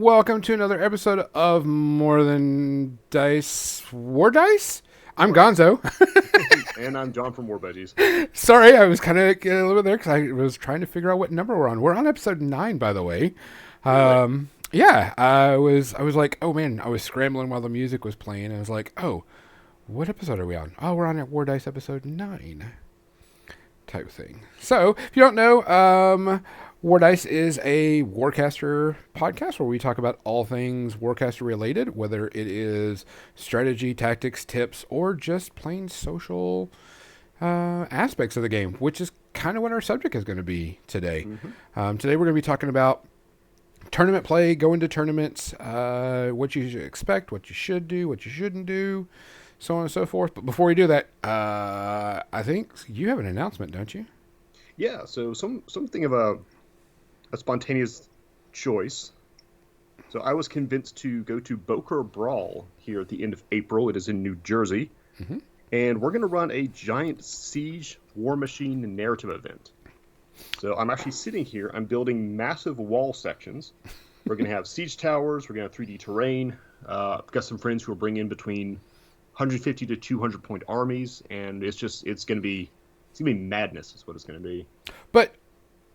Welcome to another episode of More Than Dice Wardice. I'm Gonzo. And I'm John from Wardice. Sorry, I was kind of getting a little bit there because I was trying to figure out what number we're on. We're on episode 9, by the way. Yeah, I was like, oh man, I was scrambling while the music was playing. And I was like, oh, what episode are we on? Oh, we're on at Wardice episode 9 type thing. So, if you don't know, Wardice is a Warcaster podcast where we talk about all things Warcaster related, whether it is strategy, tactics, tips, or just plain social aspects of the game, which is kind of what our subject is going to be today. Today we're going to be talking about tournament play, going to tournaments, what you should expect, what you should do, what you shouldn't do, so on and so forth. But before we do that, I think you have an announcement, don't you? Yeah, so something of a spontaneous choice. So I was convinced to go to Boker Brawl here at the end of April. It is in New Jersey. And we're going to run a giant Siege War Machine narrative event. So I'm actually sitting here. I'm building massive wall sections. We're going to have siege towers. We're going to have 3D terrain. I've got some friends who will bring in between 150 to 200 point armies. And it's going to be madness is what it's going to be. But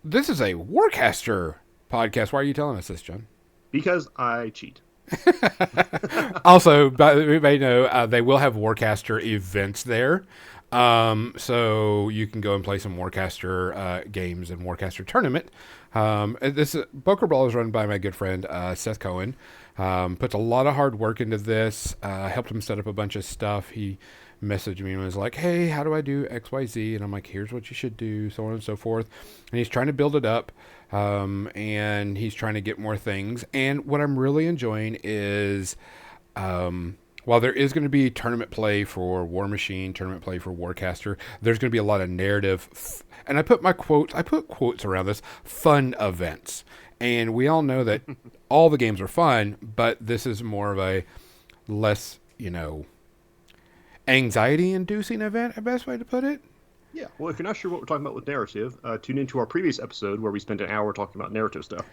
this is a Warcaster podcast. Why are you telling us this, John? Because I cheat. Also, you may know they will have Warcaster events there. So you can go and play some Warcaster games and Warcaster tournament. This Boker Brawl is run by my good friend Seth Cohen. Puts a lot of hard work into this. Helped him set up a bunch of stuff. He messaged me and was like, hey, how do I do XYZ? And I'm like, here's what you should do, so on and so forth. And he's trying to build it up. And he's trying to get more things. And what I'm really enjoying is while there is going to be tournament play for War Machine, tournament play for Warcaster, there's going to be a lot of narrative. And I put quotes around this, fun events. And we all know that all the games are fun, but this is more of a less, anxiety-inducing event, the best way to put it. Yeah, well, if you're not sure what we're talking about with narrative, tune into our previous episode where we spent an hour talking about narrative stuff.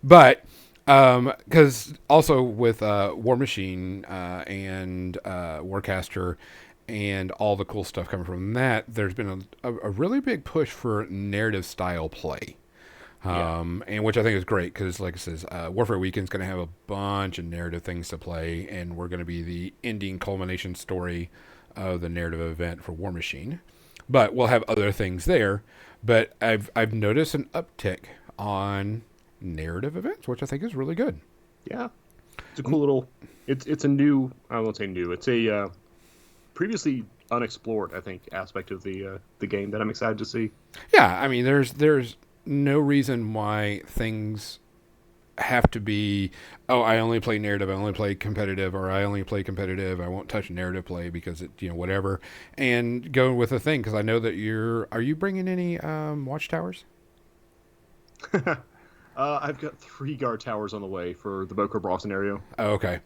But because also with War Machine and Warcaster and all the cool stuff coming from that, there's been a really big push for narrative style play. And which I think is great because, like it says, Warfare Weekend's going to have a bunch of narrative things to play, and we're going to be the ending culmination story of the narrative event for War Machine. But we'll have other things there. But I've noticed an uptick on narrative events, which I think is really good. Yeah, it's a cool little. It's a new. I won't say new. It's a previously unexplored, I think, aspect of the game that I'm excited to see. Yeah, I mean, there's no reason why things have to be, oh, I only play narrative, I only play competitive, or I only play competitive, I won't touch narrative play because it, whatever, and go with a thing, because I know that are you bringing any watchtowers? I've got 3 guard towers on the way for the Boker Brawl scenario. Oh, okay.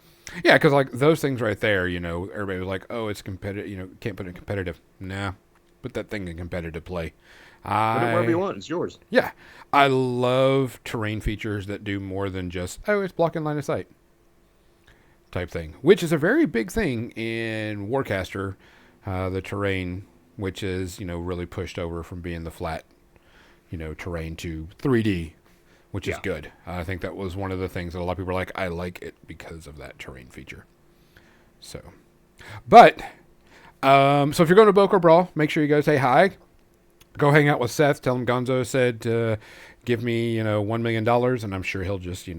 Yeah, because like those things right there, everybody was like, oh, it's competitive, can't put it in competitive. Nah, put that thing in competitive play. Put it wherever you want. It's yours. Yeah. I love terrain features that do more than just, oh, it's blocking line of sight type thing, which is a very big thing in Warcaster, the terrain, which is, really pushed over from being the flat, terrain to 3D, which is good. I think that was one of the things that a lot of people are like, I like it because of that terrain feature. So, but, so if you're going to Boker Brawl, make sure you go say hi. Go hang out with Seth. Tell him Gonzo said give me, $1 million, and I'm sure he'll just,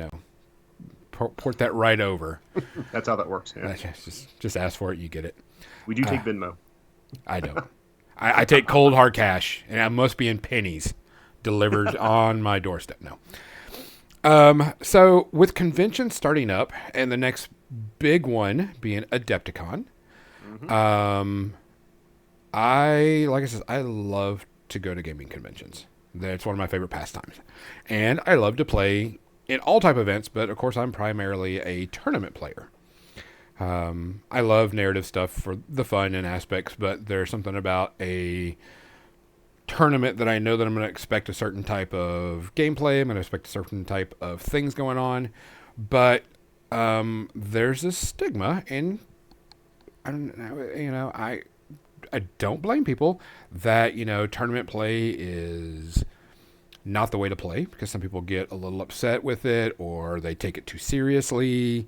port that right over. That's how that works. Yeah. Just ask for it, you get it. We do take Venmo. I don't. I take cold hard cash, and I must be in pennies delivered on my doorstep. No. So with conventions starting up, and the next big one being Adepticon, I love to go to gaming conventions. That's one of my favorite pastimes. And I love to play in all type of events, but of course I'm primarily a tournament player. I love narrative stuff for the fun and aspects, but there's something about a tournament that I know that I'm going to expect a certain type of gameplay. I'm going to expect a certain type of things going on, but there's this stigma, and I don't know, I don't blame people that tournament play is not the way to play, because some people get a little upset with it or they take it too seriously,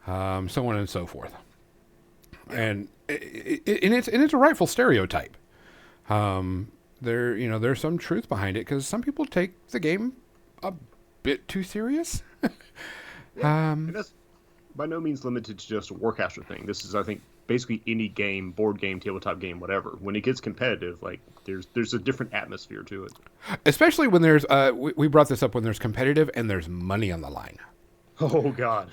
so on and so forth. And it's a rightful stereotype. There's some truth behind it, because some people take the game a bit too serious. And that's by no means limited to just a Warcaster thing. This is, I think, basically any game, board game, tabletop game, whatever. When it gets competitive, like there's a different atmosphere to it. Especially when there's we brought this up, when there's competitive and there's money on the line. Oh God.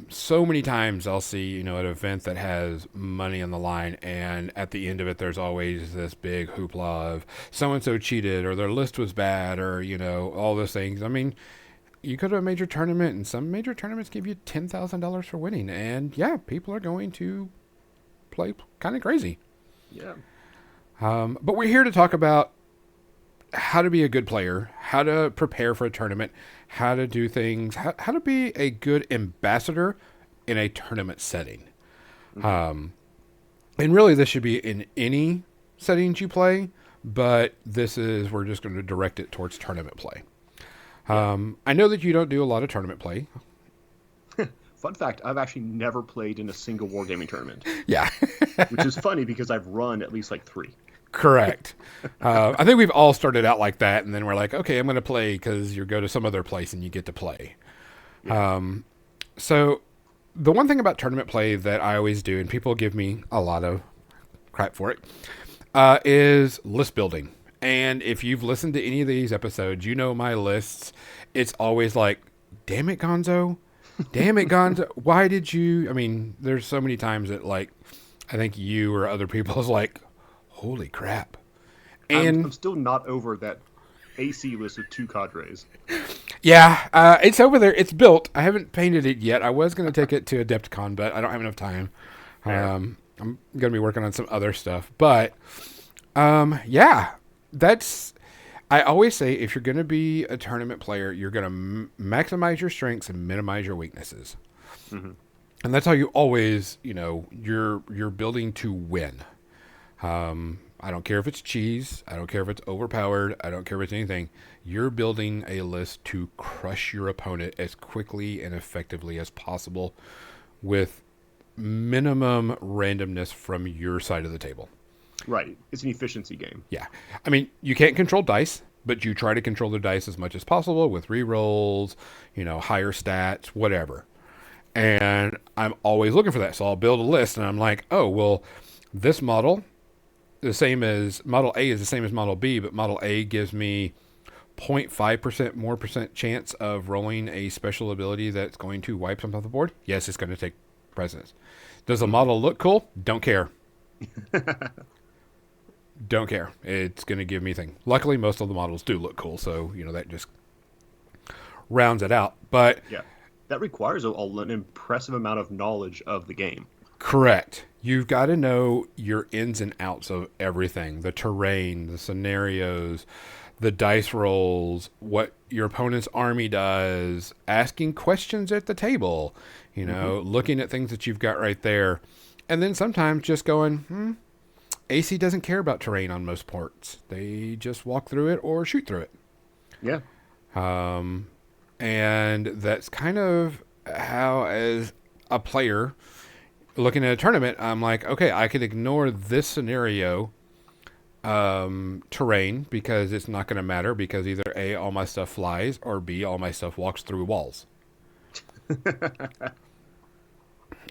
So many times I'll see, an event that has money on the line, and at the end of it, there's always this big hoopla of so-and-so cheated, or their list was bad, or, all those things. I mean, you go to a major tournament, and some major tournaments give you $10,000 for winning, and yeah, people are going to play kind of crazy. Yeah. But we're here to talk about how to be a good player, how to prepare for a tournament, how to do things, how to be a good ambassador in a tournament setting. And really, this should be in any settings you play, but we're just going to direct it towards tournament play. I know that you don't do a lot of tournament play. Fun fact, I've actually never played in a single wargaming tournament. Yeah. Which is funny, because I've run at least like 3. Correct. I think we've all started out like that, and then we're like, okay, I'm going to play, because you go to some other place and you get to play. Yeah. So the one thing about tournament play that I always do, and people give me a lot of crap for it, is list building. And if you've listened to any of these episodes, my lists. It's always like, damn it, Gonzo. Damn it, Gonzo. Why did you... I mean, there's so many times that, like, I think you or other people is like, holy crap. And I'm still not over that AC list with 2 cadres. Yeah, it's over there. It's built. I haven't painted it yet. I was going to take it to Adepticon, but I don't have enough time. Yeah. I'm going to be working on some other stuff. But, yeah, I always say, if you're going to be a tournament player, you're going to maximize your strengths and minimize your weaknesses. Mm-hmm. And that's how you always, you're building to win. I don't care if it's cheese. I don't care if it's overpowered. I don't care if it's anything. You're building a list to crush your opponent as quickly and effectively as possible with minimum randomness from your side of the table. Right. It's an efficiency game. Yeah. I mean, you can't control dice, but you try to control the dice as much as possible with rerolls, higher stats, whatever. And I'm always looking for that. So I'll build a list, and I'm like, oh, well, this model... the same as Model A is the same as Model B, but Model A gives me 0.5% more percent chance of rolling a special ability that's going to wipe something off the board. Yes, it's going to take precedence. Does the model look cool? Don't care. Don't care. It's going to give me thing. Luckily, most of the models do look cool, so that just rounds it out. But yeah, that requires an impressive amount of knowledge of the game. Correct. You've got to know your ins and outs of everything. The terrain, the scenarios, the dice rolls, what your opponent's army does, asking questions at the table, looking at things that you've got right there. And then sometimes just going, AC doesn't care about terrain on most ports. They just walk through it or shoot through it. Yeah. And that's kind of how, as a player... looking at a tournament, I'm like, okay, I can ignore this scenario terrain, because it's not going to matter, because either A, all my stuff flies, or B, all my stuff walks through walls.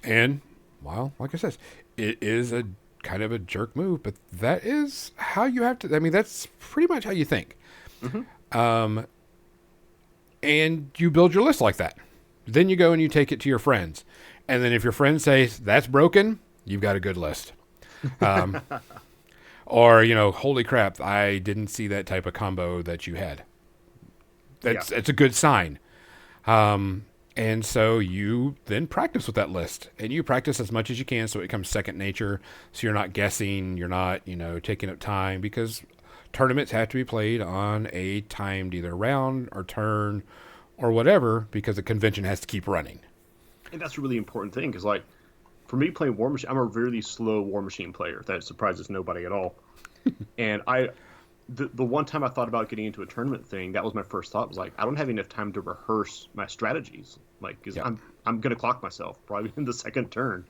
And, well, like I said, it is a kind of a jerk move, but that is how you have to... I mean, that's pretty much how you think. Mm-hmm. And you build your list like that. Then you go and you take it to your friends. And then if your friend says, that's broken, you've got a good list. Or, holy crap, I didn't see that type of combo that you had. It's a good sign. And so you then practice with that list, and you practice as much as you can so it becomes second nature. So you're not guessing, you're not, taking up time, because tournaments have to be played on a timed either round or turn or whatever, because the convention has to keep running. And that's a really important thing because, like, for me playing War Machine, I'm a really slow War Machine player. That surprises nobody at all. And the one time I thought about getting into a tournament thing, that was my first thought. Was like, I don't have enough time to rehearse my strategies. Like, because Yeah. I'm gonna clock myself probably in the second turn.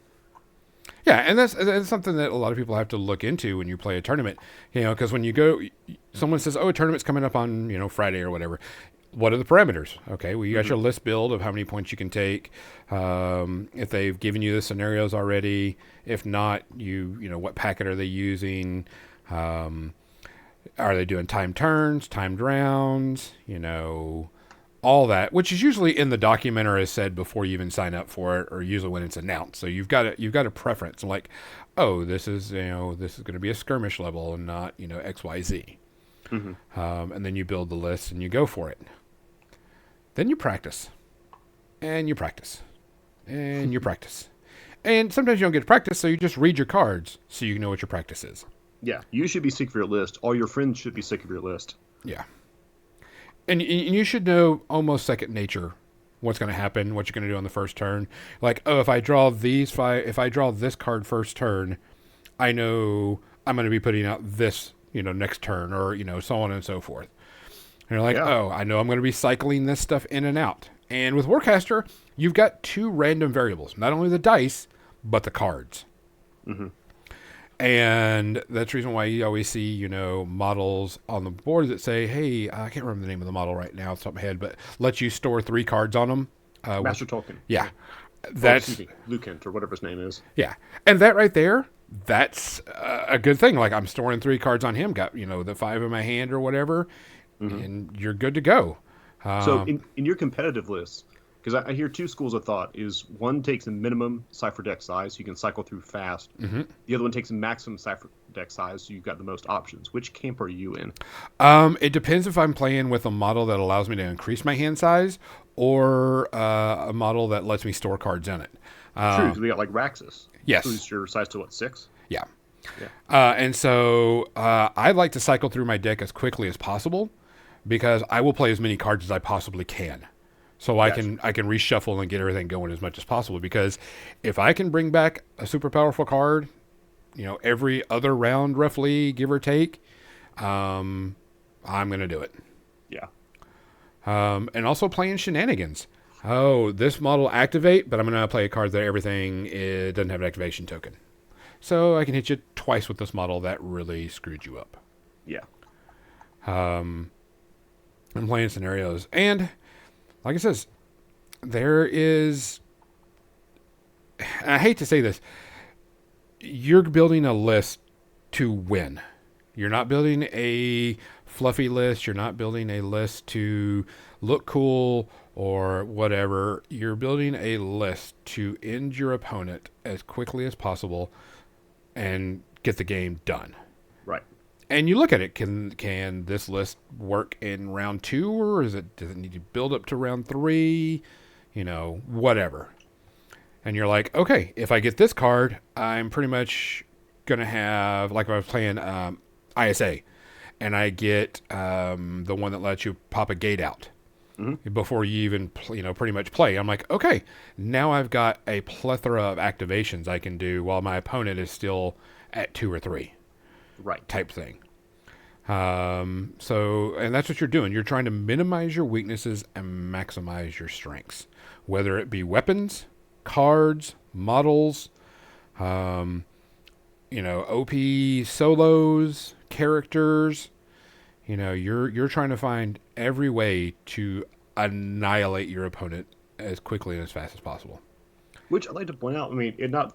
Yeah, and that's something that a lot of people have to look into when you play a tournament. Because when you go, someone says, "Oh, a tournament's coming up on Friday or whatever." What are the parameters? Okay, well, you got Hmm. your list build of how many points you can take. If they've given you the scenarios already, if not, what packet are they using? Um, are they doing timed turns, timed rounds? All that, which is usually in the document or is said before you even sign up for it, or usually when it's announced. So you've got a preference, like, oh, this is going to be a skirmish level and not XYZ. Hmm. And then you build the list and you go for it. Then you practice, and you practice, and you practice, and sometimes you don't get to practice, so you just read your cards so you know what your practice is. Yeah, you should be sick of your list. All your friends should be sick of your list. Yeah, and you should know almost second nature what's going to happen, what you're going to do on the first turn. Like, oh, if I draw this card first turn, I know I'm going to be putting out this, next turn, or so on and so forth. And you're like, Yeah. oh, I know I'm going to be cycling this stuff in and out. And with Warcaster, you've got two random variables, not only the dice, but the cards. Hmm. And that's the reason why you always see, models on the board that say, hey, I can't remember the name of the model right now off the top of my head, but lets you store 3 cards on them. Master Tolkien. Yeah. Or, That's, excuse me, Lukent, or whatever his name is. yeah. And that right there, that's a good thing. Like, I'm storing 3 cards on him, got, the 5 in my hand or whatever, and you're good to go. So in your competitive lists, because I hear two schools of thought, is one takes a minimum cipher deck size so you can cycle through fast. The other one takes a maximum cipher deck size so you've got the most options. Which camp are you in? It depends if I'm playing with a model that allows me to increase my hand size, or a model that lets me store cards in it. True, because we got like Raxus. Yes. Who's your size to what, 6? Yeah. Yeah. And so I like to cycle through my deck as quickly as possible, because I will play as many cards as I possibly can. So I Gotcha. can reshuffle and get everything going as much as possible. Because if I can bring back a super powerful card, every other round, roughly, give or take, I'm gonna do it. Yeah. And also playing shenanigans. Oh, this model activate, but I'm gonna play a card that everything doesn't have an activation token. So I can hit you twice with this model that really screwed you up. Yeah. I'm playing scenarios, and like I says, there is. I hate to say this. You're building a list to win. You're not building a fluffy list. You're not building a list to look cool or whatever. You're building a list to end your opponent as quickly as possible and get the game done. Right. And you look at it. Can this list work in round 2, or does it need to build up to round 3? Whatever. And you're like, okay, if I get this card, I'm pretty much gonna have, like, if I was playing ISA, and I get the one that lets you pop a gate out before you even pretty much play. I'm like, okay, now I've got a plethora of activations I can do while my opponent is still at 2 or 3. Right. Type thing. And that's what you're doing. You're trying to minimize your weaknesses and maximize your strengths, whether it be weapons, cards, models, OP solos, characters. You're trying to find every way to annihilate your opponent as quickly and as fast as possible. Which I'd like to point out, I mean, it not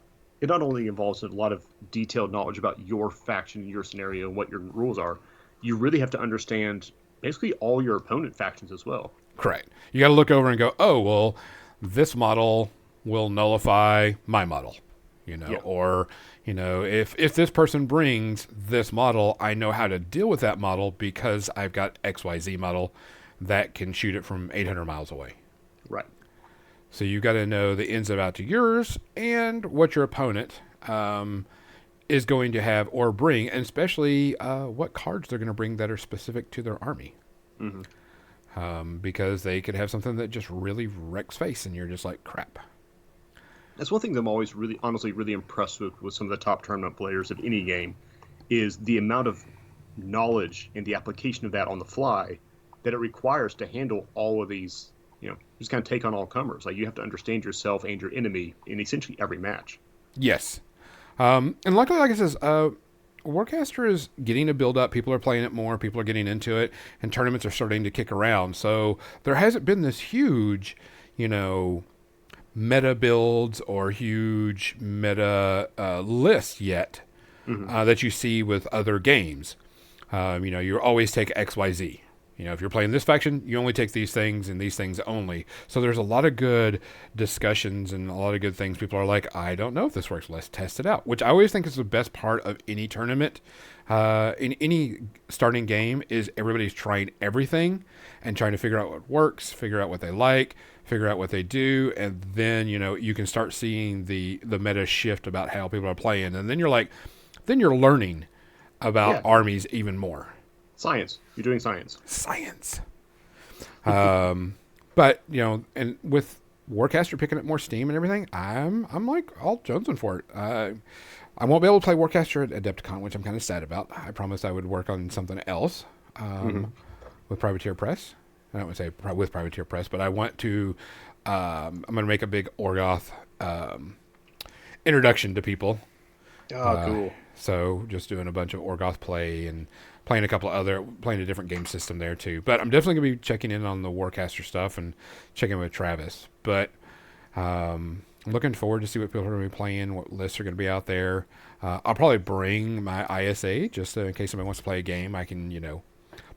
only involves a lot of detailed knowledge about your faction, your scenario, and what your rules are, you really have to understand basically all your opponent factions as well. Correct. You got to look over and go, oh, well, this model will nullify my model, Yeah. or, if this person brings this model, I know how to deal with that model because I've got XYZ model that can shoot it from 800 miles away. Right. So you got to know the ins and outs of yours and what your opponent is going to have or bring, and especially what cards they're going to bring that are specific to their army. Hmm. Because they could have something that just really wrecks face, and you're just like, crap. That's one thing that I'm always really, honestly, really impressed with some of the top tournament players of any game is the amount of knowledge and the application of that on the fly that it requires to handle all of these, just kind of take on all comers. Like you have to understand yourself and your enemy in essentially every match. Yes. And luckily, like I says, Warcaster is getting to build up. People are playing it more. People are getting into it, and tournaments are starting to kick around. So there hasn't been this huge, meta builds or huge meta list yet that you see with other games. You always take XYZ. If you're playing this faction, you only take these things and these things only. So there's a lot of good discussions and a lot of good things. People are like, I don't know if this works. Let's test it out, which I always think is the best part of any tournament. In any starting game is everybody's trying everything and trying to figure out what works, figure out what they like, figure out what they do. And then, you can start seeing the meta shift about how people are playing. And then you're learning about armies even more. Science. You're doing science. Science. But, and with Warcaster picking up more steam and everything, I'm like all jonesing for it. I won't be able to play Warcaster at Adepticon, which I'm kind of sad about. I promised I would work on something else with Privateer Press. I don't want to say with Privateer Press, but I want to. I'm going to make a big Orgoth introduction to people. Oh, cool. So just doing a bunch of Orgoth play and playing a different game system there too. But I'm definitely going to be checking in on the Warcaster stuff and checking with Travis. But I'm looking forward to see what people are going to be playing, what lists are going to be out there. I'll probably bring my ISA just so in case somebody wants to play a game, I can,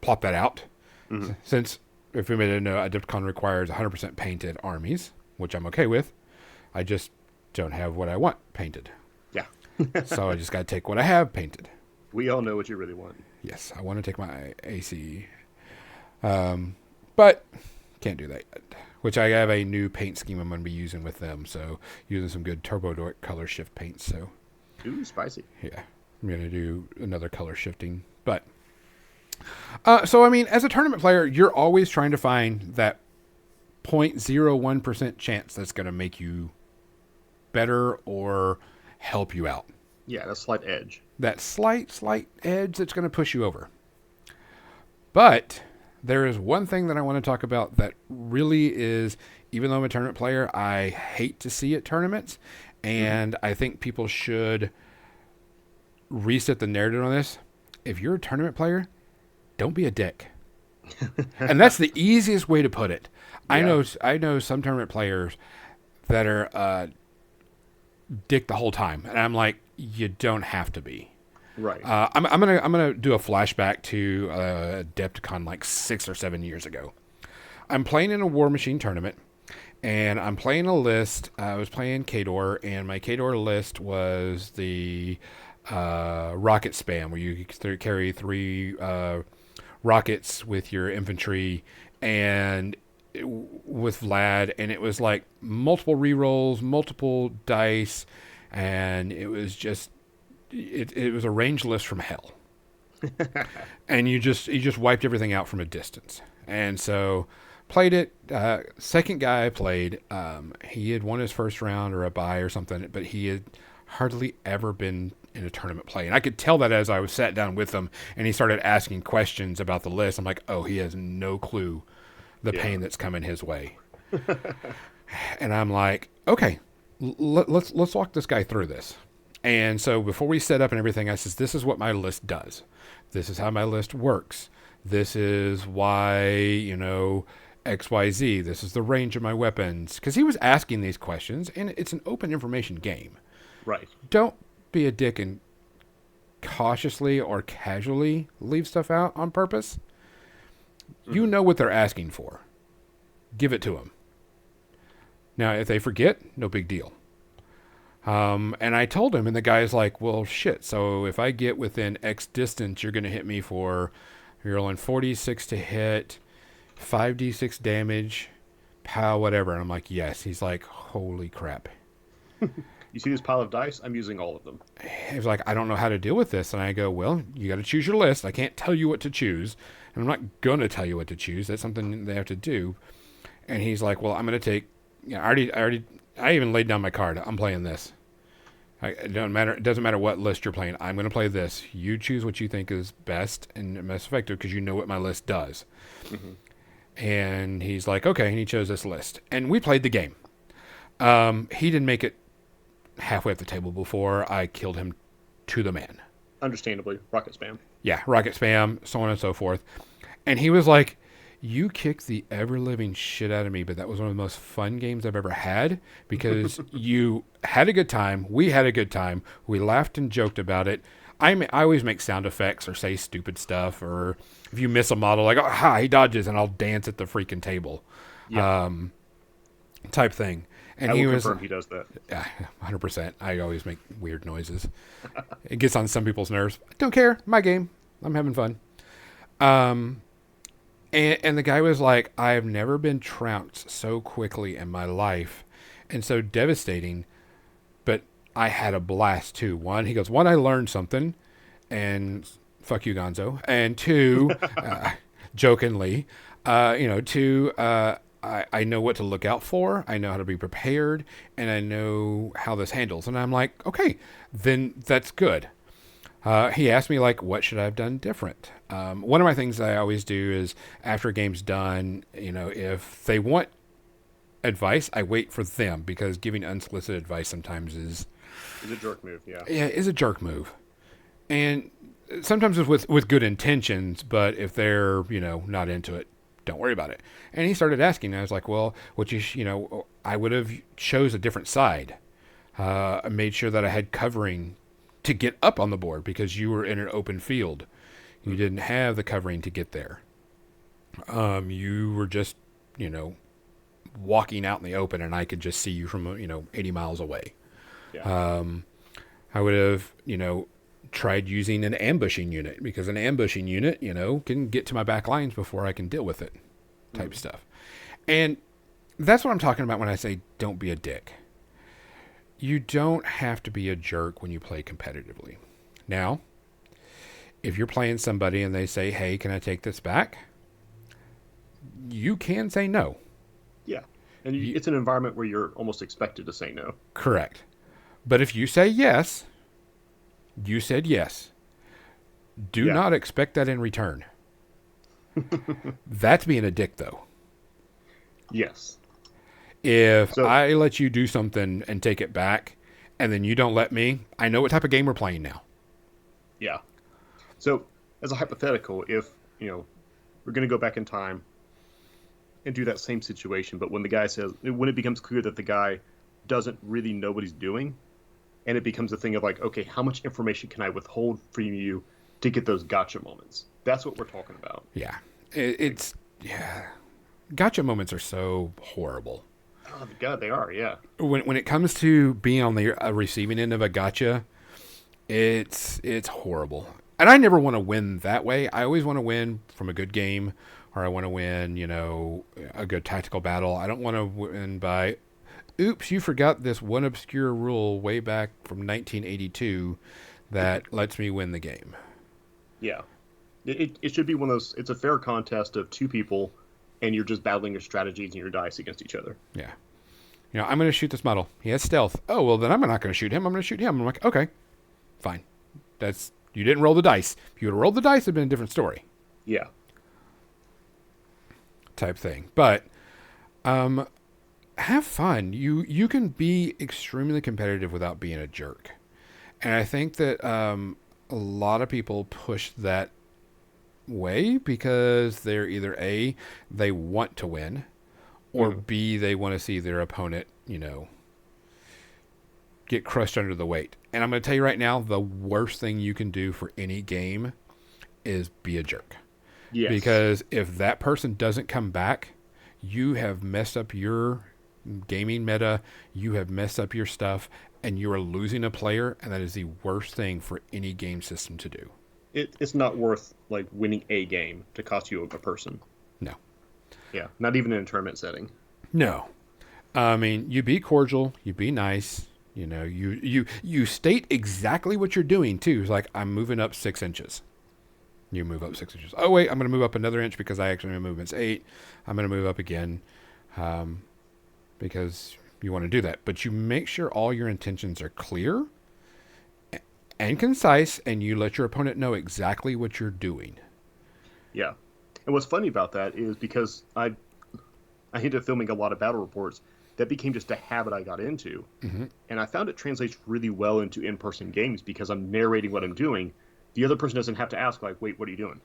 plop that out. Mm-hmm. Since, if we didn't know, Adepticon requires 100% painted armies, which I'm okay with. I just don't have what I want painted. Yeah. So I just got to take what I have painted. We all know what you really want. Yes, I want to take my AC. But can't do that yet. Which I have a new paint scheme I'm going to be using with them. So using some good Turbo Dork color shift paints. So, ooh, spicy. Yeah, I'm going to do another color shifting. But, as a tournament player, you're always trying to find that 0.01% chance that's going to make you better or help you out. Yeah, that slight edge. That slight edge that's going to push you over. But there is one thing that I want to talk about that really is, even though I'm a tournament player, I hate to see at tournaments. And I think people should reset the narrative on this. If you're a tournament player, don't be a dick. And that's the easiest way to put it. Yeah. I know some tournament players that are dick the whole time. And I'm like, you don't have to be. Right. I'm gonna do a flashback to Adepticon like 6 or 7 years ago. I'm playing in a War Machine tournament, and I'm playing a list. I was playing Khador, and my Khador list was the rocket spam, where you carry 3 rockets with your infantry, and with Vlad, and it was like multiple rerolls, multiple dice, and it was just it was a range list from hell. And you just wiped everything out from a distance. And so played it. Second guy I played, he had won his first round or a bye or something, but he had hardly ever been in a tournament play. And I could tell that as I was sat down with him and he started asking questions about the list. I'm like, oh, he has no clue the pain that's coming his way. And I'm like, okay, let's walk this guy through this. And so before we set up and everything, I says, this is what my list does. This is how my list works. This is why, XYZ. This is the range of my weapons. Because he was asking these questions, and it's an open information game. Right. Don't be a dick and cautiously or casually leave stuff out on purpose. Mm-hmm. You know what they're asking for. Give it to them. Now, if they forget, no big deal. And I told him, and the guy's like, well, shit, so if I get within X distance, you're going to hit me for, you're rolling 46 to hit, 5d6 damage, pile whatever. And I'm like, yes. He's like, holy crap. You see this pile of dice? I'm using all of them. He was like, I don't know how to deal with this. And I go, well, you got to choose your list. I can't tell you what to choose. And I'm not going to tell you what to choose. That's something they have to do. And he's like, well, I'm going to take, I even laid down my card. I'm playing this. It doesn't matter what list you're playing. I'm going to play this. You choose what you think is best and most effective because you know what my list does. Mm-hmm. And he's like, okay. And he chose this list. And we played the game. He didn't make it halfway up the table before I killed him to the man. Understandably, rocket spam. Yeah, rocket spam, so on and so forth. And he was like, you kicked the ever-living shit out of me, but that was one of the most fun games I've ever had because you had a good time. We had a good time. We laughed and joked about it. I always make sound effects or say stupid stuff, or if you miss a model, like, oh, ha, he dodges, and I'll dance at the freaking table. Yeah. Type thing. And I he will was, confirm he does that. yeah, 100%. I always make weird noises. It gets on some people's nerves. Don't care. My game. I'm having fun. And the guy was like, I've never been trounced so quickly in my life and so devastating, but I had a blast too. He goes, one, I learned something, and fuck you, Gonzo. And two, jokingly, two, I know what to look out for. I know how to be prepared, and I know how this handles. And I'm like, okay, then that's good. He asked me, like, what should I have done different? One of my things I always do is after a game's done, if they want advice, I wait for them because giving unsolicited advice sometimes is a jerk move, yeah. Yeah, is a jerk move. And sometimes it's with good intentions, but if they're, not into it, don't worry about it. And he started asking, and I was like, well, I would have chose a different side. I made sure that I had covering to get up on the board because you were in an open field. You didn't have the covering to get there. You were just, walking out in the open and I could just see you from, 80 miles away. Yeah. I would have, tried using an ambushing unit because an ambushing unit, can get to my back lines before I can deal with it type stuff. And that's what I'm talking about when I say don't be a dick. You don't have to be a jerk when you play competitively. Now, if you're playing somebody and they say, hey, can I take this back? You can say no. Yeah. And it's an environment where you're almost expected to say no. Correct. But if you say yes, you said yes. Do not expect that in return. That's being a dick, though. Yes. If I let you do something and take it back, and then you don't let me, I know what type of game we're playing now. Yeah. So, as a hypothetical, if, we're going to go back in time and do that same situation, but when it becomes clear that the guy doesn't really know what he's doing, and it becomes a thing of like, okay, how much information can I withhold from you to get those gotcha moments? That's what we're talking about. Yeah. Gotcha moments are so horrible. Oh, God, they are, yeah. When it comes to being on the receiving end of a gotcha, it's horrible. And I never want to win that way. I always want to win from a good game, or I want to win, a good tactical battle. I don't want to win by, oops, you forgot this one obscure rule way back from 1982 that lets me win the game. Yeah. It should be one of those, it's a fair contest of two people, and you're just battling your strategies and your dice against each other. Yeah. I'm going to shoot this model. He has stealth. Oh, well, then I'm not going to shoot him. I'm going to shoot him. I'm like, okay, fine. You didn't roll the dice. If you would have rolled the dice, it would have been a different story. Yeah. Type thing. But have fun. You can be extremely competitive without being a jerk. And I think that a lot of people push that way because they're either A, they want to win, or B, they want to see their opponent, get crushed under the weight. And I'm going to tell you right now, the worst thing you can do for any game is be a jerk. Yes. Because if that person doesn't come back, you have messed up your gaming meta, you have messed up your stuff, and you are losing a player, and that is the worst thing for any game system to do. It's not worth like winning a game to cost you a person. No. Yeah, not even in a tournament setting. No. I mean, you be cordial, you be nice. You know, you state exactly what you're doing too. It's like, I'm moving up 6 inches. You move up 6 inches. Oh wait, I'm going to move up another inch because I actually movement's 8. I'm going to move up again, because you want to do that. But you make sure all your intentions are clear and concise, and you let your opponent know exactly what you're doing. Yeah. And what's funny about that is because I ended up filming a lot of battle reports. That became just a habit I got into. Mm-hmm. And I found it translates really well into in-person games because I'm narrating what I'm doing. The other person doesn't have to ask, like, wait, what are you doing?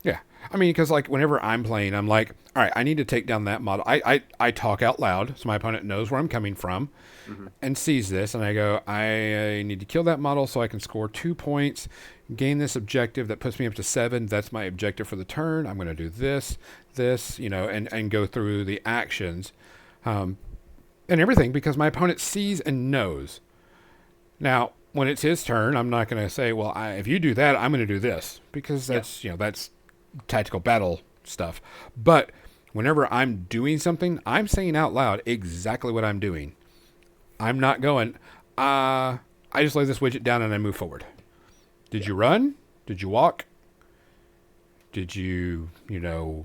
Yeah. I mean, because like whenever I'm playing, I'm like, all right, I need to take down that model. I talk out loud so my opponent knows where I'm coming from Mm-hmm. and sees this. And I go, I need to kill that model so I can score 2 points, gain this objective that puts me up to 7. That's my objective for the turn. I'm going to do this, and go through the actions, and everything because my opponent sees and knows. Now, when it's his turn, I'm not going to say, well, if you do that, I'm going to do this because that's, that's tactical battle stuff. But whenever I'm doing something, I'm saying out loud exactly what I'm doing. I'm not going, I just lay this widget down and I move forward. Did you run? Did you walk? Did you, do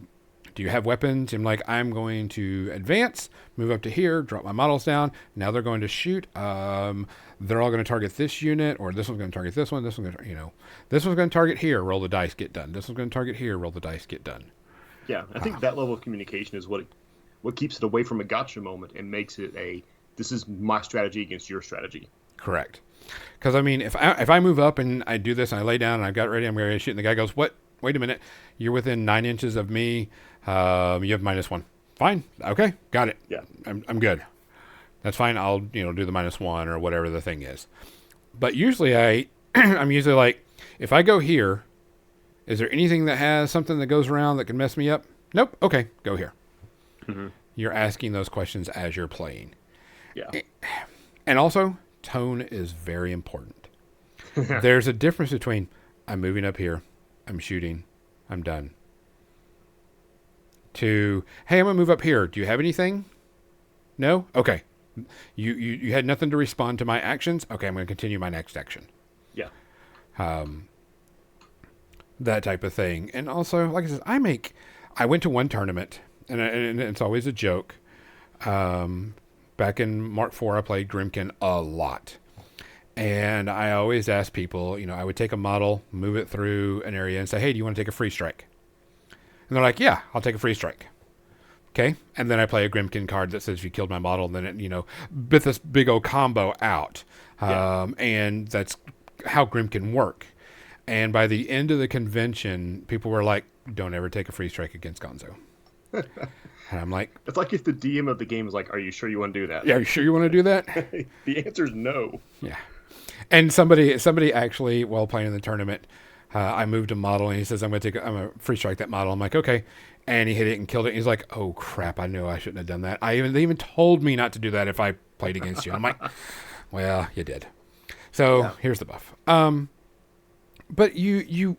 you have weapons? I'm like, I'm going to advance, move up to here, drop my models down. Now they're going to shoot. They're all going to target this unit, or this one's going to target this one. This one's going to, this one's going to target here, roll the dice, get done. This one's going to target here, roll the dice, get done. Yeah, I think that level of communication is what keeps it away from a gotcha moment and makes it this is my strategy against your strategy. Correct. Because I mean, if I move up and I do this and I lay down and I've got ready, I'm ready to shoot, and the guy goes, "What? Wait a minute, you're within 9 inches of me. You have -1. Fine, okay, got it. Yeah, I'm good. That's fine. I'll do the -1 or whatever the thing is. But usually I'm usually like, if I go here, is there anything that has something that goes around that can mess me up? Nope. Okay, go here. mm-hmm. You're asking those questions as you're playing. Yeah, And also, tone is very important. There's a difference between I'm moving up here, I'm shooting, I'm done, to, hey, I'm going to move up here. Do you have anything? No? Okay. You had nothing to respond to my actions? Okay, I'm going to continue my next action. Yeah. That type of thing. And also, like I said, I went to one tournament, and it's always a joke. Back in Mark IV, I played Grimkin a lot. And I always ask people, I would take a model, move it through an area, and say, hey, do you want to take a free strike? And they're like, yeah, I'll take a free strike. Okay. And then I play a Grimkin card that says if you killed my model, then it, bit this big old combo out. And that's how Grimkin work. And by the end of the convention, people were like, don't ever take a free strike against Gonzo. And I'm like, it's like if the DM of the game is like, are you sure you want to do that? Yeah, are you sure you want to do that? The answer is no. Yeah. And somebody actually, while playing in the tournament, I moved a model, and he says, I'm going to free strike that model. I'm like, okay. And he hit it and killed it. And he's like, oh, crap, I knew I shouldn't have done that. They even told me not to do that if I played against you. I'm like, well, you did. So Here's the buff. But you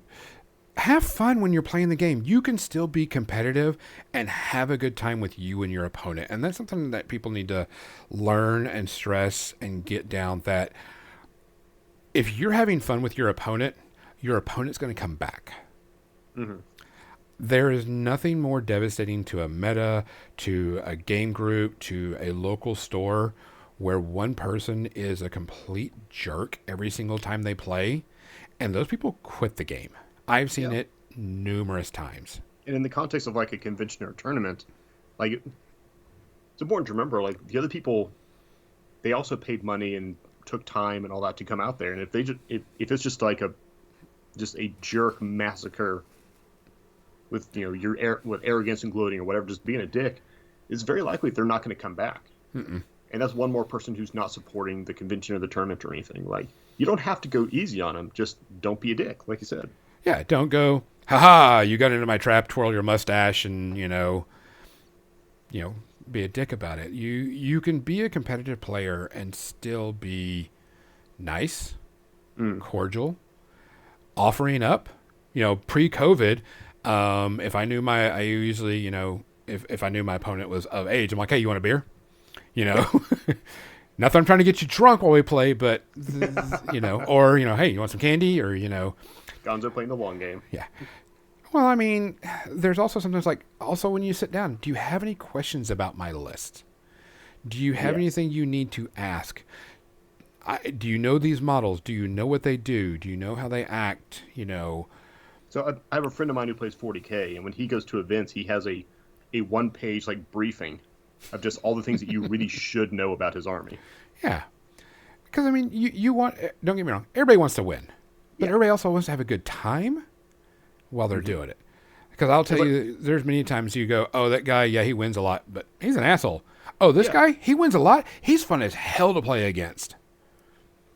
have fun when you're playing the game. You can still be competitive and have a good time with you and your opponent. And that's something that people need to learn and stress and get down, that if you're having fun with your opponent's going to come back. Mm-hmm. There is nothing more devastating to a meta, to a game group, to a local store where one person is a complete jerk every single time they play, and those people quit the game. I've seen it numerous times. And in the context of like a convention or a tournament, like it's important to remember, like the other people, they also paid money and took time and all that to come out there. And if if it's just like a jerk massacre with with arrogance and gloating or whatever, just being a dick, it's very likely they're not going to come back. Mm-mm. And that's one more person who's not supporting the convention or the tournament or anything. Like, you don't have to go easy on them. Just don't be a dick, like you said. Yeah, don't go, haha, you got into my trap, twirl your mustache, and, be a dick about it. You can be a competitive player and still be nice, cordial, offering up. Pre-COVID, if I knew I usually, if I knew my opponent was of age, I'm like, hey, you want a beer? You know, not that I'm trying to get you drunk while we play, but you know, or you know, hey, you want some candy, or you know, Gonzo playing the long game. yeah. Well, I mean, there's also sometimes like also when you sit down, do you have any questions about my list? Do you have Yes. anything you need to ask? Do you know these models? Do you know what they do? Do you know how they act? You know, So I have a friend of mine who plays 40K, and when he goes to events, he has a one page like briefing of just all the things that you really should know about his army. yeah. Because I mean, you want. Don't get me wrong. Everybody wants to win, but Yeah. everybody also wants to have a good time while they're doing it. Because I'll tell It's like, you, there's many times you go, oh, that guy, yeah, he wins a lot, but he's an asshole. Oh, this yeah, guy, he wins a lot. He's fun as hell to play against.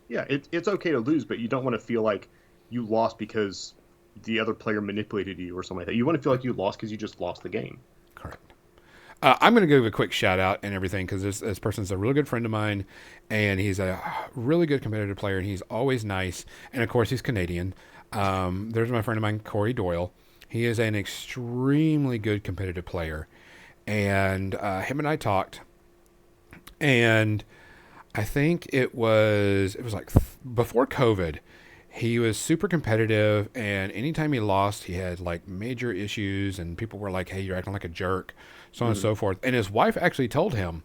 yeah, it's okay to lose, but you don't want to feel like you lost because the other player manipulated you or something like that. You want to feel like you lost because you just lost the game. Correct. I'm going to give a quick shout out and everything because this person's a really good friend of mine, and he's a really good competitive player, and he's always nice. And of course, he's Canadian. There's my friend of mine, Corey Doyle. He is an extremely good competitive player, and him and I talked, and I think it was like before COVID. He was super competitive, and anytime he lost, he had like major issues, and people were like, "Hey, you're acting like a jerk," so on and Hmm. so forth. And his wife actually told him,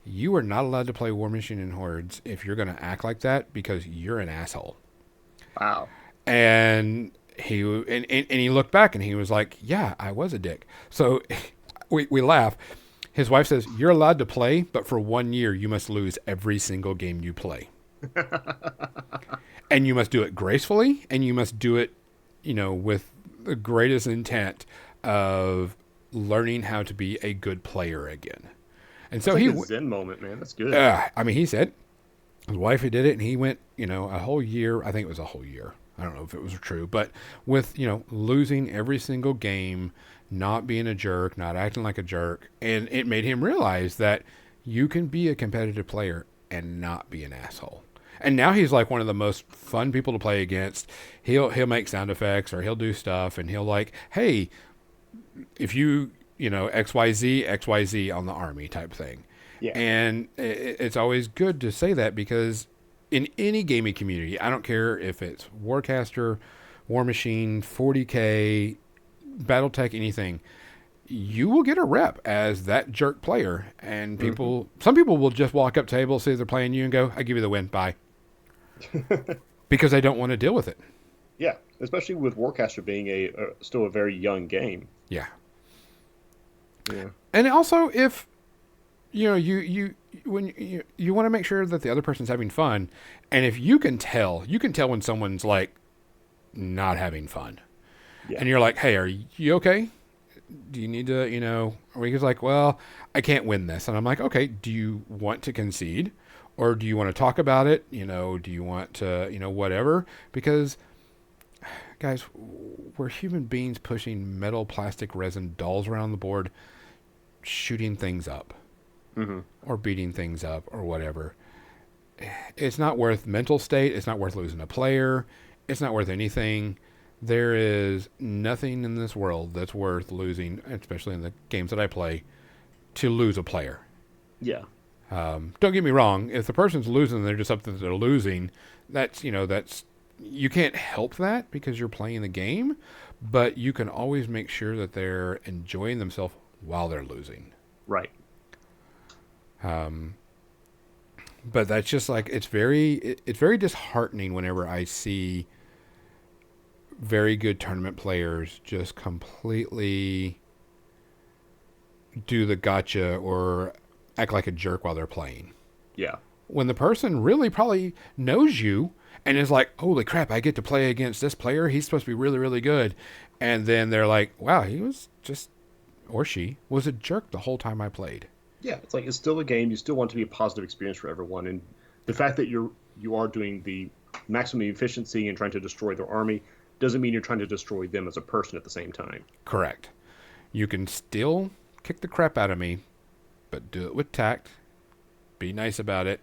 "You are not allowed to play War Machine and Hordes if you're going to act like that because you're an asshole." Wow. And and he looked back and he was like, "Yeah, I was a dick." So we laugh. His wife says, "You're allowed to play, but for 1 year you must lose every single game you play." And you must do it gracefully, and you must do it, you know, with the greatest intent of learning how to be a good player again. And That's so like a Zen moment, man. That's good. I mean, he said his wife did it, and he went, you know, a whole year. I think it was a whole year. I don't know if it was true, but with, you know, losing every single game, not being a jerk, not acting like a jerk, and it made him realize that you can be a competitive player and not be an asshole. And now he's like one of the most fun people to play against. He'll make sound effects or he'll do stuff, and he'll like, hey, if you know XYZ on the army type thing. Yeah. And it's always good to say that because in any gaming community, I don't care if it's Warcaster, War Machine, 40K, BattleTech, anything, you will get a rep as that jerk player. And Hmm. some people will just walk up table, see they're playing you, and go, "I give you the win, bye," because they don't want to deal with it. Yeah, especially with Warcaster being a still a very young game. Yeah, Yeah. and also if you know you when you want to make sure that the other person's having fun, and if you can tell when someone's like not having fun, Yeah. and you're like, "Hey, are you okay? Do you need to, you know?" Or he's like, "Well, I can't win this," and I'm like, "Okay, do you want to concede, or do you want to talk about it? You know, do you want to, you know, whatever?" Because guys, we're human beings pushing metal, plastic, resin dolls around the board, shooting things up Hmm. or beating things up or whatever. It's not worth mental state. It's not worth losing a player. It's not worth anything. There is nothing in this world that's worth losing, especially in the games that I play, to lose a player. Yeah. Don't get me wrong. If the person's losing, they're just up that they're losing. That's you can't help that because you're playing the game, but you can always make sure that they're enjoying themselves while they're losing. Right. But that's just like it's very disheartening whenever I see very good tournament players just completely do the gotcha or act like a jerk while they're playing. Yeah. When the person really probably knows you and is like, "Holy crap, I get to play against this player. He's supposed to be really, really good." And then they're like, "Wow, he was just, or she was a jerk the whole time I played." Yeah. It's like it's still a game. You still want it to be a positive experience for everyone, and the fact that you are doing the maximum efficiency and trying to destroy their army doesn't mean you're trying to destroy them as a person at the same time. Correct. You can still kick the crap out of me, but do it with tact. Be nice about it,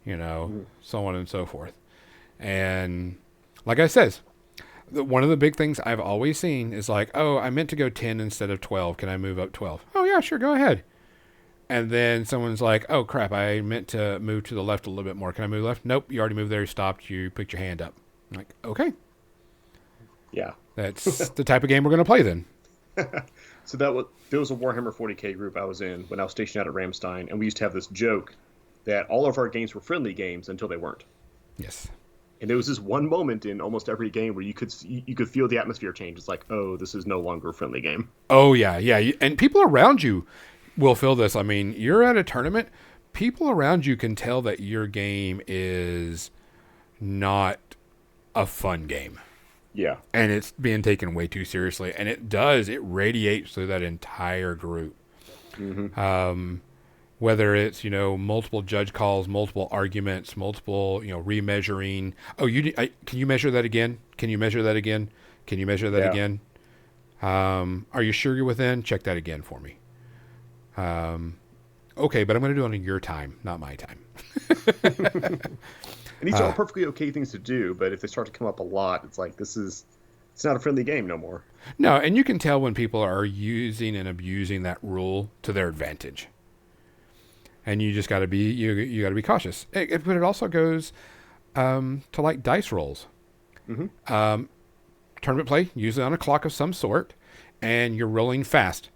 you know, Mhm. so on and so forth. And like I says, one of the big things I've always seen is like, "Oh, I meant to go 10 instead of 12. Can I move up 12?" "Oh yeah, sure, go ahead. And then someone's like, oh crap, I meant to move to the left a little bit more. Can I move left? Nope, you already moved there. You stopped. You picked your hand up. I'm like, okay, Yeah. that's the type of game we're going to play then. So there was a Warhammer 40K group I was in when I was stationed out at Ramstein, and we used to have this joke that all of our games were friendly games until they weren't. Yes. And there was this one moment in almost every game where you could feel the atmosphere change. It's like, oh, this is no longer a friendly game. Oh yeah, yeah. And people around you will feel this. I mean, you're at a tournament. People around you can tell that your game is not a fun game. Yeah. And it's being taken way too seriously. And it does. It radiates through that entire group. Mm-hmm. Whether it's, multiple judge calls, multiple arguments, multiple, remeasuring. Oh, can you measure that again? Can you measure that again? Can you measure that again? Are you sure you're within? Check that again for me. Okay, but I'm going to do it on your time, not my time. And these are all perfectly okay things to do, but if they start to come up a lot, it's like it's not a friendly game no more. No, and you can tell when people are using and abusing that rule to their advantage. And you just got to be you got to be cautious. But it also goes to like dice rolls. Mm-hmm. Tournament play usually on a clock of some sort, and you're rolling fast.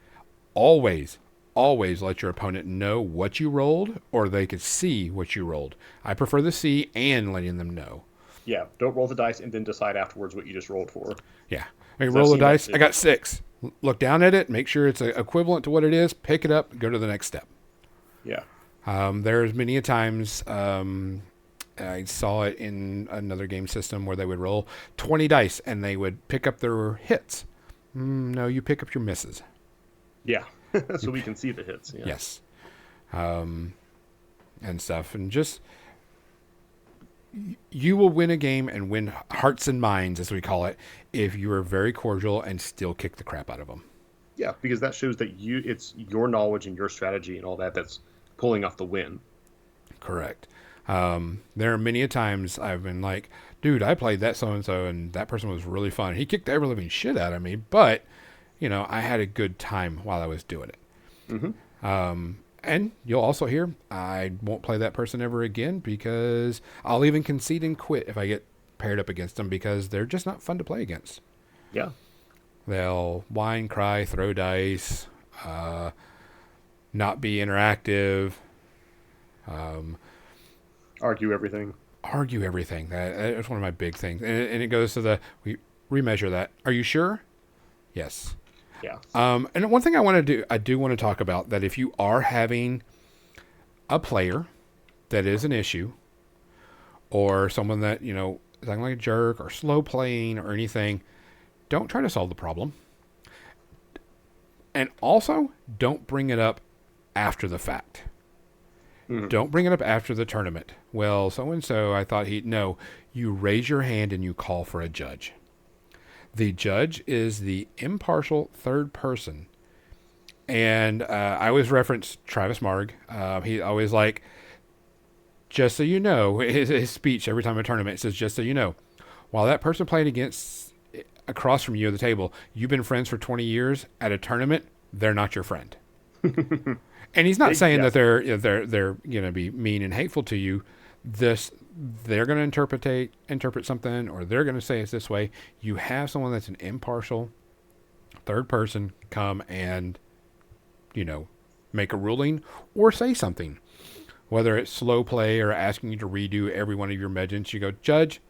Always let your opponent know what you rolled, or they could see what you rolled. I prefer the see and letting them know. Yeah, don't roll the dice and then decide afterwards what you just rolled for. Yeah, I mean, roll the dice. I got 6. Look down at it, make sure it's equivalent to what it is. Pick it up, go to the next step. Yeah. There's many a times I saw it in another game system where they would roll 20 dice and they would pick up their hits. No, you pick up your misses. Yeah. So we can see the hits. Yeah. Yes. And stuff. And just, you will win a game and win hearts and minds, as we call it, if you are very cordial and still kick the crap out of them. Yeah, because that shows that it's your knowledge and your strategy and all that's pulling off the win. Correct. There are many a times I've been like, dude, I played that so-and-so and that person was really fun. He kicked the ever-living shit out of me, but, I had a good time while I was doing it. Mm-hmm. And you'll also hear, I won't play that person ever again because I'll even concede and quit if I get paired up against them because they're just not fun to play against. Yeah. They'll whine, cry, throw dice, not be interactive, Argue everything. That's one of my big things. And it goes to we remeasure that. Are you sure? Yes. Yeah. And one thing I do want to talk about that if you are having a player that is an issue or someone that, is acting like a jerk or slow playing or anything, don't try to solve the problem. And also, don't bring it up after the fact. Mm-hmm. Don't bring it up after the tournament. Well, so-and-so, I thought no, you raise your hand and you call for a judge. The judge is the impartial third person. And I always reference Travis Marg. He always just so you know, his speech every time a tournament says, just so you know, while that person playing across from you at the table, you've been friends for 20 years at a tournament, they're not your friend. And he's not saying that they're going to be mean and hateful to you. They're going to interpret something, or they're going to say it's this way. You have someone that's an impartial third person come and, make a ruling or say something. Whether it's slow play or asking you to redo every one of your measurements, you go, judge,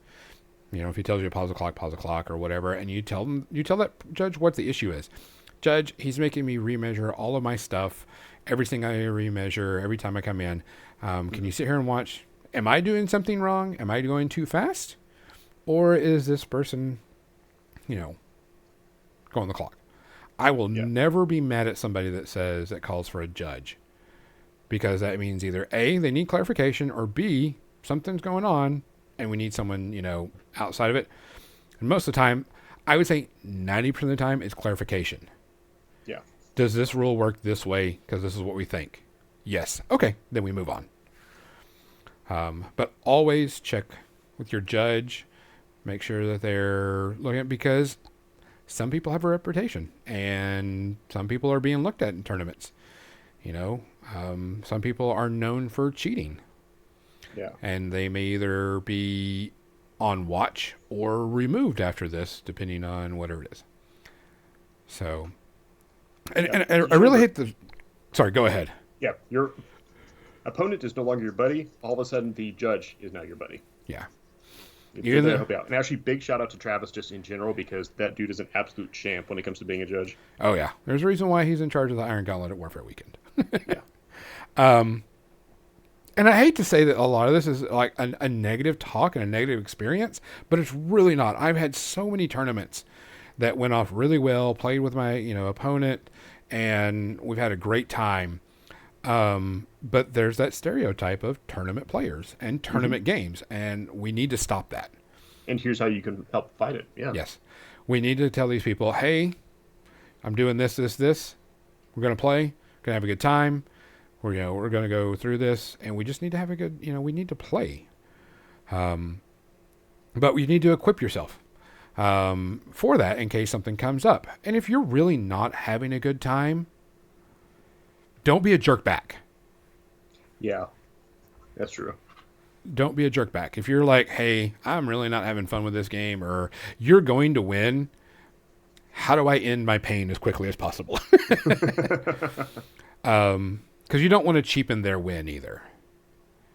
if he tells you to pause the clock or whatever, and you tell that judge what the issue is. Judge, he's making me remeasure all of my stuff, everything I remeasure every time I come in. Can you sit here and watch? Am I doing something wrong? Am I going too fast? Or is this person, going the clock? I will never be mad at somebody that calls for a judge. Because that means either A, they need clarification, or B, something's going on and we need someone, outside of it. And most of the time, I would say 90% of the time, it's clarification. Yeah. Does this rule work this way? Because this is what we think. Yes. Okay. Then we move on. But always check with your judge. Make sure that they're looking at, because some people have a reputation and some people are being looked at in tournaments. You know, some people are known for cheating, Yeah. and they may either be on watch or removed after this, depending on whatever it is. So, and, Yeah. and Did I you really ever? hate the. Sorry, go ahead. Yeah. Your opponent is no longer your buddy. All of a sudden, the judge is now your buddy. Yeah. It's good Even to the. help you out. And actually, big shout out to Travis just in general because that dude is an absolute champ when it comes to being a judge. Oh, yeah. There's a reason why he's in charge of the Iron Gauntlet at Warfare Weekend. Yeah. And I hate to say that a lot of this is like a negative talk and a negative experience, but it's really not. I've had so many tournaments that went off really well, played with my, opponent, and we've had a great time. But there's that stereotype of tournament players and Hmm. tournament games, and we need to stop that. And here's how you can help fight it. Yeah. Yes. We need to tell these people, hey, I'm doing this, this, this. We're going to play, going to have a good time. We're going to go through this, and we just need to have a good, we need to play. But you need to equip yourself for that in case something comes up. And if you're really not having a good time, don't be a jerk back. Yeah. That's true. Don't be a jerk back. If you're like, hey, I'm really not having fun with this game, or you're going to win, how do I end my pain as quickly as possible? Because you don't want to cheapen their win either.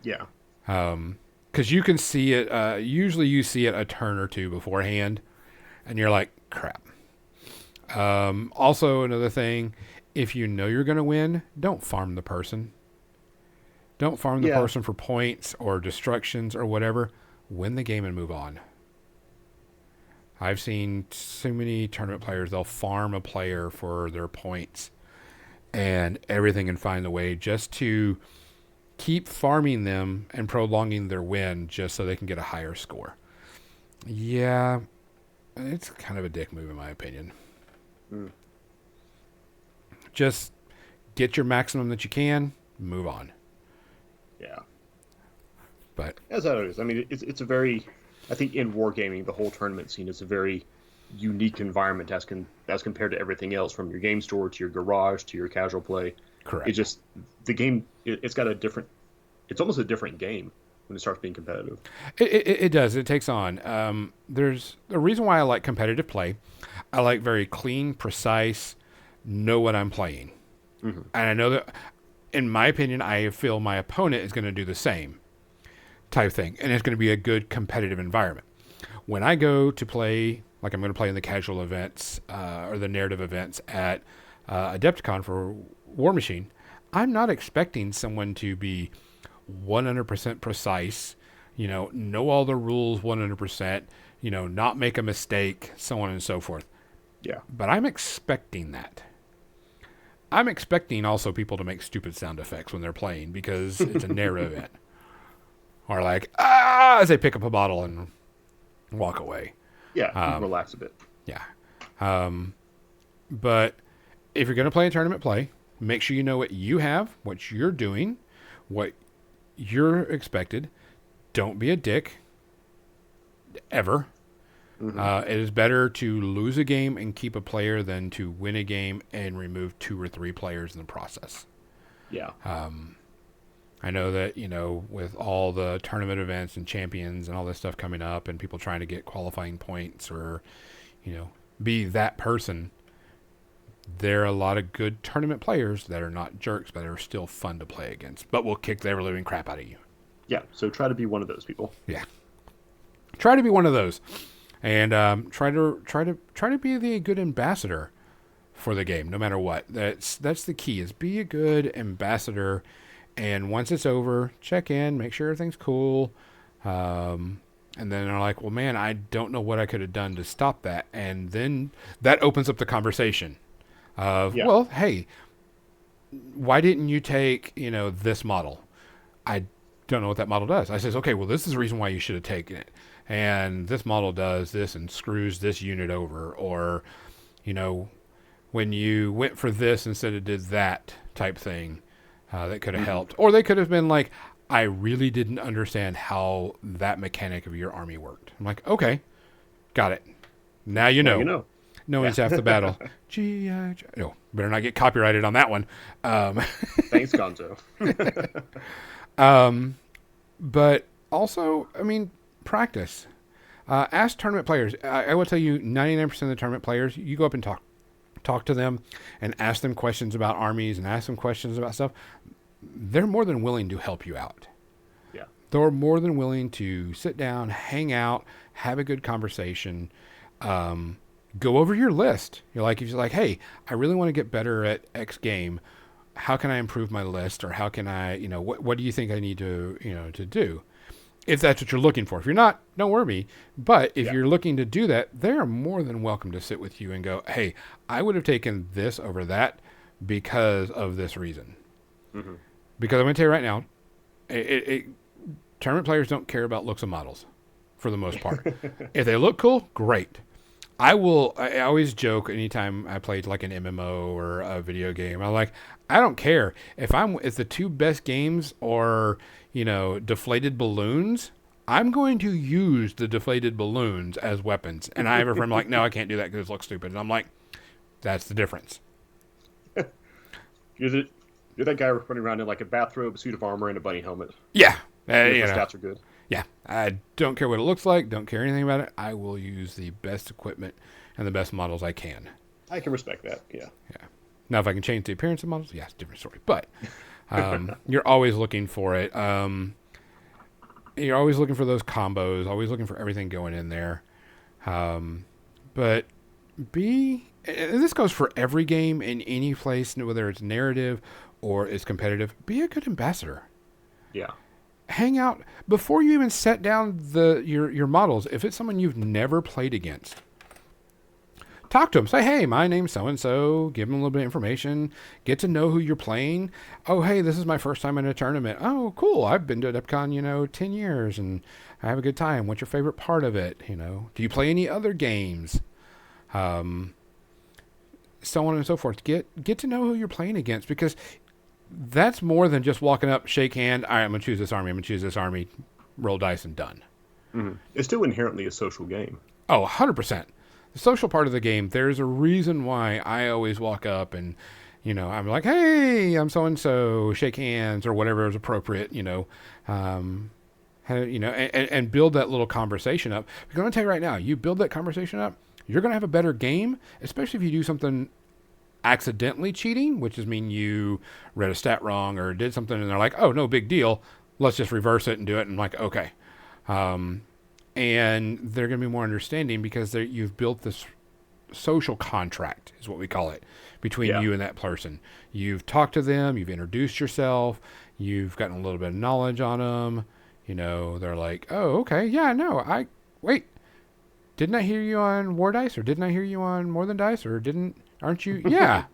Yeah. Because you can see it. Usually, you see it a turn or two beforehand, and you're like, crap. Also, another thing, if you know you're going to win, don't farm the person. Don't farm the Yeah. person for points or destructions or whatever. Win the game and move on. I've seen so many tournament players, they'll farm a player for their points and everything and find a way just to keep farming them and prolonging their win just so they can get a higher score. Yeah, it's kind of a dick move in my opinion. Mm. Just get your maximum that you can, move on. Yeah. But As that is. I mean, it's a very, I think in wargaming, the whole tournament scene is a very unique environment as compared to everything else, from your game store to your garage to your casual play. It correct. just the game it's got a different, it's almost a different game when it starts being competitive. It does. It takes on. There's a reason why I like competitive play. I like very clean, precise, know what I'm playing. Hmm. And I know that, in my opinion, I feel my opponent is going to do the same type thing. And it's going to be a good competitive environment. When I go to play, like I'm going to play in the casual events or the narrative events at Adepticon for War Machine, I'm not expecting someone to be 100% precise, know all the rules 100%, not make a mistake, so on and so forth. Yeah. But I'm expecting that. I'm expecting also people to make stupid sound effects when they're playing because it's a narrative event. Or like, as they pick up a bottle and walk away. Yeah. You can relax a bit. Yeah. But if you're going to play a tournament play, make sure you know what you have, what you're doing, what you're expected. Don't be a dick. Ever. Hmm. It is better to lose a game and keep a player than to win a game and remove 2 or 3 players in the process. Yeah. I know that, with all the tournament events and champions and all this stuff coming up and people trying to get qualifying points or, be that person, there are a lot of good tournament players that are not jerks, but are still fun to play against, but will kick the ever living crap out of you. Yeah. So try to be one of those people. Yeah. Try to be one of those. And try to be the good ambassador for the game, no matter what. That's the key, is be a good ambassador. And once it's over, check in, make sure everything's cool. And then they're like, well, man, I don't know what I could have done to stop that. And then that opens up the conversation of, Yeah. well, hey, why didn't you take, this model? I don't know what that model does. I says, okay, well, this is the reason why you should have taken it. And this model does this and screws this unit over. Or, when you went for this instead of did that type thing, that could have helped. Or they could have been like, I really didn't understand how that mechanic of your army worked. I'm like, okay, got it. Now you Now know. you know. Knowing's Yeah. half the battle. G.I. Joe. No, Better not get copyrighted on that one. Um, Thanks, Gonzo. but also, I mean, practice. Ask tournament players. I will tell you, 99% of the tournament players, you go up and talk to them, and ask them questions about armies and ask them questions about stuff. They're more than willing to help you out. Yeah. They're more than willing to sit down, hang out, have a good conversation, go over your list. If you're like, hey, I really want to get better at X game. How can I improve my list, or how can I, what do you think I need to, to do? If that's what you're looking for. If you're not, don't worry. But if you're looking to do that, they're more than welcome to sit with you and go, hey, I would have taken this over that because of this reason. Mm-hmm. Because I'm going to tell you right now, tournament players don't care about looks of models for the most part. If they look cool, great. I always joke anytime I played like an MMO or a video game. I'm like, I don't care if the two best games are, deflated balloons. I'm going to use the deflated balloons as weapons. And I have a friend like, no, I can't do that because it looks stupid. And I'm like, that's the difference. You're that guy running around in like a bathrobe, a suit of armor, and a bunny helmet. Yeah. Your stats are good. Yeah. I don't care what it looks like. Don't care anything about it. I will use the best equipment and the best models I can. I can respect that. Yeah. Yeah. Now, if I can change the appearance of models, yeah, it's a different story. But you're always looking for it. You're always looking for those combos, always looking for everything going in there. But and this goes for every game in any place, whether it's narrative or it's competitive, be a good ambassador. Yeah. Hang out before you even set down your models. If it's someone you've never played against, talk to them. Say, hey, my name's so-and-so. Give them a little bit of information. Get to know who you're playing. Oh, hey, this is my first time in a tournament. Oh, cool. I've been to Adepticon, 10 years, and I have a good time. What's your favorite part of it? Do you play any other games? So on and so forth. Get to know who you're playing against, because that's more than just walking up, shake hand. All right, I'm going to choose this army. I'm going to choose this army. Roll dice and done. Mm-hmm. It's still inherently a social game. Oh, 100%. The social part of the game, there's a reason why I always walk up and, I'm like, hey, I'm so-and-so, shake hands or whatever is appropriate, and build that little conversation up. Because I'm going to tell you right now, you build that conversation up, you're going to have a better game, especially if you do something accidentally cheating, which is mean you read a stat wrong or did something and they're like, oh, no big deal. Let's just reverse it and do it. And I'm like, okay. And they're going to be more understanding because you've built this social contract, is what we call it, between you and that person. You've talked to them. You've introduced yourself. You've gotten a little bit of knowledge on them. They're like, oh, okay. Yeah, no, wait. Didn't I hear you on Wardice, or didn't I hear you on More Than Dice, or aren't you? Yeah.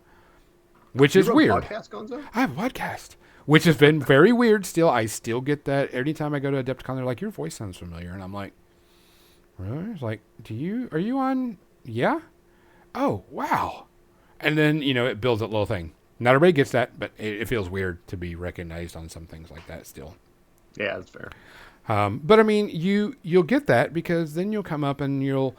Which is weird. Podcast, Gonzo? I have a podcast. Which has been very weird still. I still get that. Anytime I go to Adepticon, they're like, your voice sounds familiar. And I'm like, really? It's like, are you on? Yeah? Oh, wow. And then, it builds that little thing. Not everybody gets that, but it feels weird to be recognized on some things like that still. Yeah, that's fair. But I mean, you'll get that because then you'll come up and you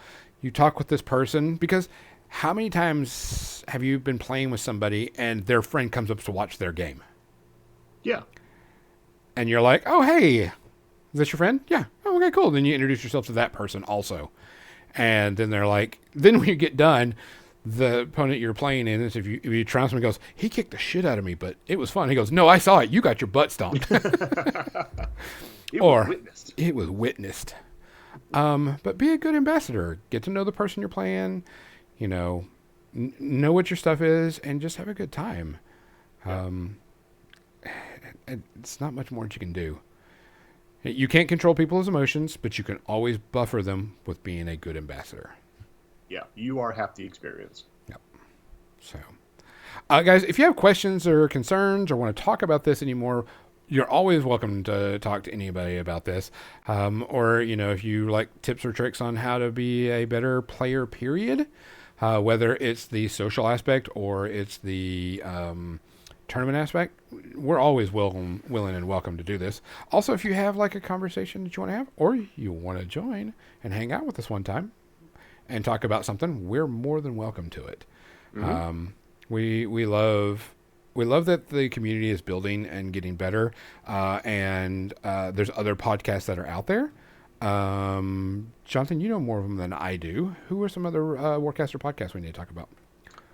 talk with this person, because how many times have you been playing with somebody and their friend comes up to watch their game? Yeah. And you're like, oh, hey, is this your friend? Yeah. Oh, okay, cool. Then you introduce yourself to that person also. And then they're like, then when you get done, the opponent you're playing in, if you trounce him and goes, he kicked the shit out of me, but it was fun. He goes, no, I saw it. You got your butt stomped. It was witnessed. But be a good ambassador. Get to know the person you're playing. Know what your stuff is, and just have a good time. Yeah. It's not much more that you can do. You can't control people's emotions, but you can always buffer them with being a good ambassador. Yeah, you are half the experience. Yep. So, guys, if you have questions or concerns or want to talk about this anymore, you're always welcome to talk to anybody about this. Or, if you like tips or tricks on how to be a better player, period, whether it's the social aspect or it's the tournament aspect, we're always willing and welcome to do this. Also, if you have like a conversation that you want to have, or you want to join and hang out with us one time and talk about something, we're more than welcome to it. Mm-hmm. We love that the community is building and getting better, and there's other podcasts that are out there. Jonathan, you know more of them than I do. Who are some other Warcaster podcasts we need to talk about?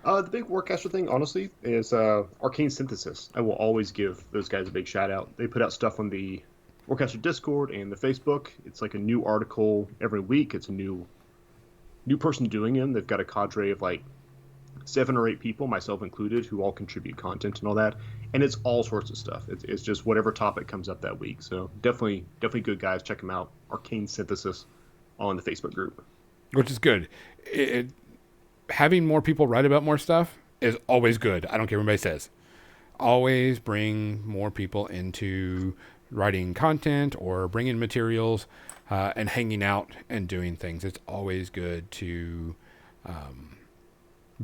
The big Warcaster thing, honestly, is Arcane Synthesis. I will always give those guys a big shout out. They put out stuff on the Warcaster Discord and the Facebook. It's like a new article every week. It's a new person doing them. They've got a cadre of like 7 or 8 people, myself included, who all contribute content and all that. And it's all sorts of stuff. It's just whatever topic comes up that week. So definitely good guys. Check them out. Arcane Synthesis on the Facebook group. Which is good. Having more people write about more stuff is always good. I don't care what anybody says. Always bring more people into writing content or bringing materials and hanging out and doing things. It's always good to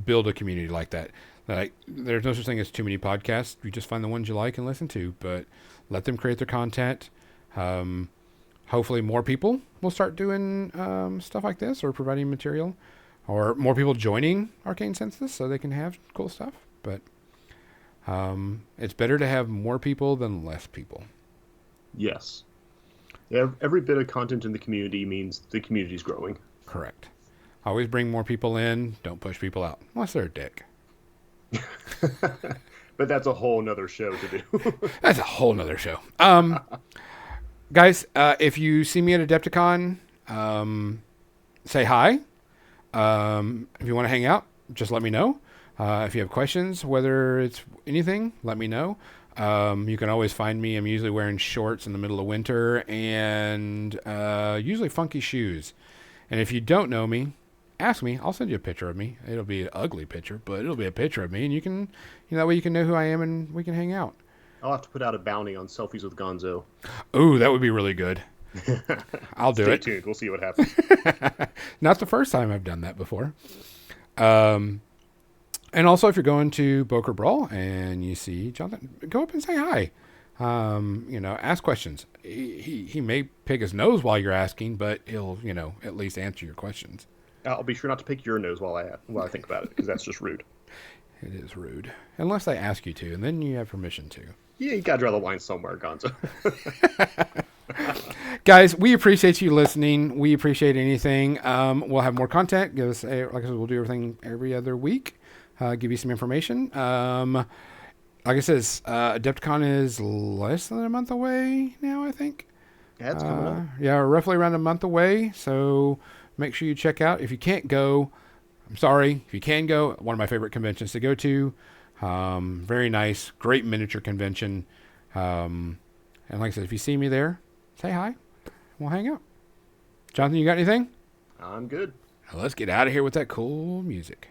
build a community like that. Like, there's no such thing as too many podcasts. You just find the ones you like and listen to, but let them create their content. Hopefully more people will start doing stuff like this or providing material, or more people joining Arcane Synthesis so they can have cool stuff. But it's better to have more people than less people. Yes. Yeah, every bit of content in the community means the community's growing. Correct. Always bring more people in. Don't push people out. Unless they're a dick. But that's a whole nother show to do. That's a whole nother show. Guys, if you see me at Adepticon, say hi. If you want to hang out, just let me know. If you have questions, whether it's anything, let me know. You can always find me. I'm usually wearing shorts in the middle of winter and usually funky shoes. And if you don't know me, ask me. I'll send you a picture of me. It'll be an ugly picture, but it'll be a picture of me, and you can, that way you can know who I am and we can hang out. I'll have to put out a bounty on selfies with Gonzo. Ooh, that would be really good. I'll do it. Stay tuned. We'll see what happens. Not the first time I've done that before. And also, if you're going to Boker Brawl and you see Jonathan, go up and say hi. Ask questions. He may pick his nose while you're asking, but he'll, at least answer your questions. I'll be sure not to pick your nose while I think about it, because that's just rude. It is rude. Unless they ask you to, and then you have permission to. Yeah, you gotta draw the line somewhere, Gonzo. Guys, we appreciate you listening. We appreciate anything. We'll have more content. Give us like I said, we'll do everything every other week. Give you some information. Like I said, Adepticon is less than a month away now, I think. Yeah, it's coming up. Yeah, roughly around a month away. So make sure you check out. If you can't go, I'm sorry. If you can go, one of my favorite conventions to go to. Very nice, great miniature convention. And like I said, if you see me there, say hi. We'll hang out. Jonathan, you got anything? I'm good. Now let's get out of here with that cool music.